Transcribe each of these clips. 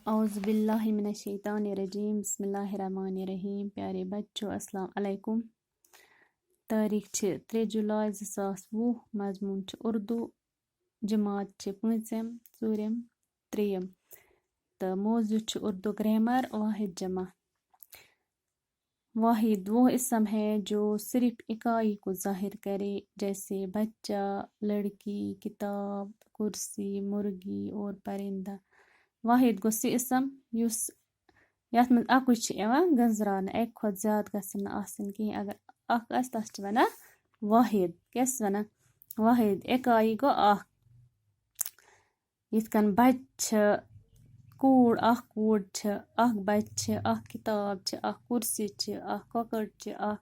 औज़ुबिल्लाहि मिनश्शैतानिर्रजीम बिस्मिल्लाहिर्रहमानिर्रहीम। प्यारे बच्चों अस्सलाम अलैकुम। तारीख 3 जुलाई 2020। मजमून उर्दू। जमात 5 ज़ूरम 3। तो मौजू उर्दू ग्रामर। वाहिद जमा। वाहिद वो इसम है जो सिर्फ इकाई को जाहिर करे, जैसे बच्चा, लड़की, किताब, कुर्सी, मुर्गी और परिंदा। वाहिद गो सह इसम युस यथ मज अकुई छ यवान गंजरान, एक खुद ज्यादा गसन आसन की। अगर अख आस तस छ वना वाहिद। कैस वना वाहिद इकाई गो अख। यथ कन बच्चा कूड़ अख कूड़ छ, अख बच्चा, अख किताब छ, अख कुर्सी छ, अख कोकड़ छ, अख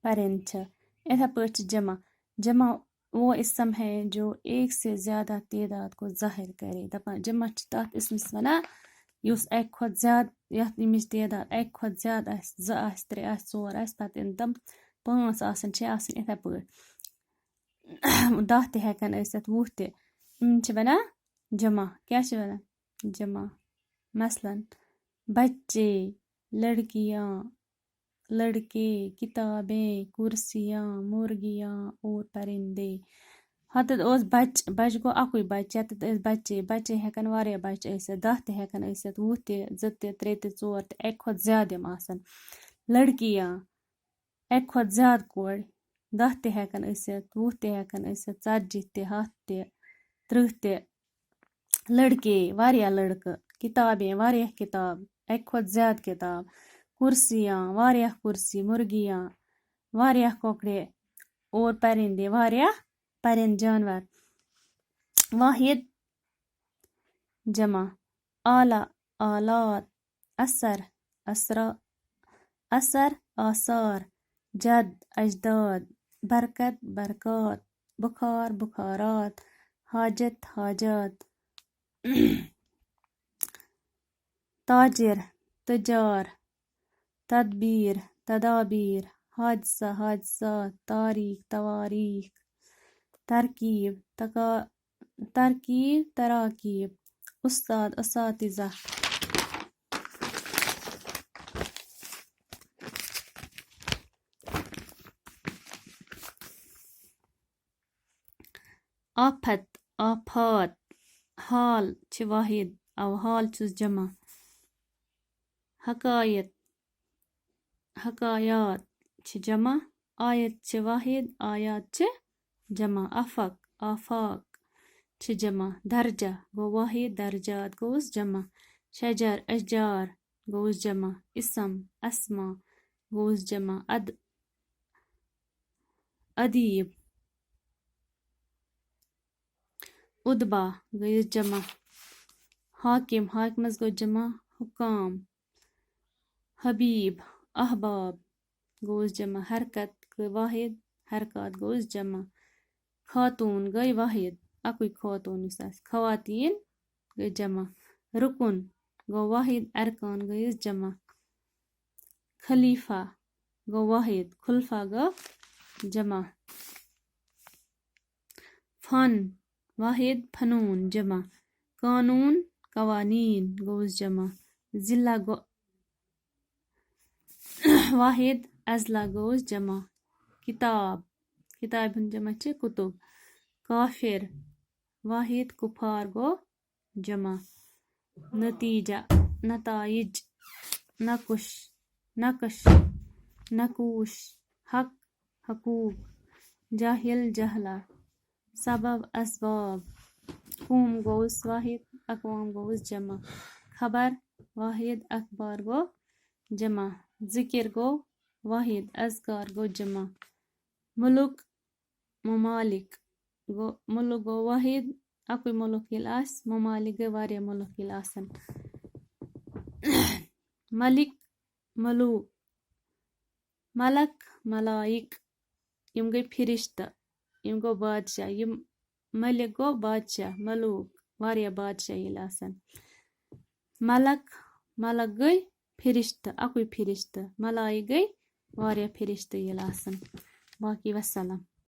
परिंद छ। इधर पर जमा। जमा वो इसम है जो एक से ज्यादा तादाद को जाहिर करे। दपा जमा तथ इसमस वना युस एक खुद ज्यादा यथ इमिच तादाद एक खुद ज्यादा आस, 2 आस, 3 आस, 4 आस, पत इन तम 5 आसन 6 आसन इथे पर 10 ते हेकन ऐसत 20 ते। इम छ वना जमा। क्या छ वना जमा। मसलन बच्चे, लड़कियां, लड़के, किताबें, कुर्सियां, मुर्गियां और परिंदे। हत ओस बच बच गो अकुई बच। यत बच्चे बच्चे हेकन वारिया बच ऐसत 10 ते हेकन ऐसत 20 ते 2 ते 3 ते 4 ते एक खुद ज्यादा आसन। लड़कियां एक खुद ज्यादा कोर 10 ते हेकन ऐसत 20 ते हेकन ऐसत 40 ते 100 ते 30 ते। लड़के वारिया लड़का। किताबें वारिया किताब एक खुद ज्यादा किताब। कुर्सियां वारिया कुर्सी। मुर्गियां वारिया कोकड़े और परिंदे वारिया परिंद जानवर। वाहिद जमा। आला आलात, असर असरा, असर आसार, जद अजदाद, बरकत बरकत, बुखार बुखारात, हाजत हाजात। ताजिर तजार, तदबीर तदाबीर, हादसा हादसात, तारीख तवारीख, तरकीब तरकीब तराकीब, उस्ताद असातिज़ा। आफत आफात, हाल छ वाहिद और हाल छ जमा। हकायत हकायात छ जमा। आयत छ वाहिद आयात छ जमा। अफक आफाक छ जमा। दर्जा गो वाहिद दर्जात गोस जमा। शजर अशजार गोस जमा। इसम अस्मा गोस जमा। अदीब उदबा गोस जमा। हाकिम हाकिमस गो जमा हुकाम। हबीब अहबाब गोस जमा। हरकत गो वाहिद हरकत गोस जमा। खातून गई वाहिद अकुई खातून आस। खवातीन गई जमा। रुकुन गो वाहिद अरकान गईस जमा। खलीफा गो वाहिद खुलफा गो जमा। फन वाहिद फनून जमा। कानून कवानीन गोस जमा। जिला गो वाहिद अजला गोस जमा। किताब किताब जमा छ कुतुब। काफिर वाहिद कुफार गो जमा। नतीजा नताइज, नकुश नकश, नकूश, हक हकूक, जाहिल जहला, सबब असबाब। कौम गोस वाहिद अकवाम गोस जमा। खबर वाहिद अखबार गो जमा। जिक्र गो वाहिद अज़कार गो जमा। मुलुक ममालिक गो मुलुक गो वाहिद अकुई मुलुक यिल आस, ममालिक गो वारिया मुलुक यिल आसन। मलिक मलूक, मलक मलाइक यम गई फिरिश्ता यम गो बादशाह। यम मलिक गो बादशाह मलूक वारिया बादशाह यिल आसन। मलक मलक गई फिरिश्ता अकुई फिरिश्ता। मलाइक गई वारिया फिरिश्ता यिल आसन। बाकी वस्सलाम।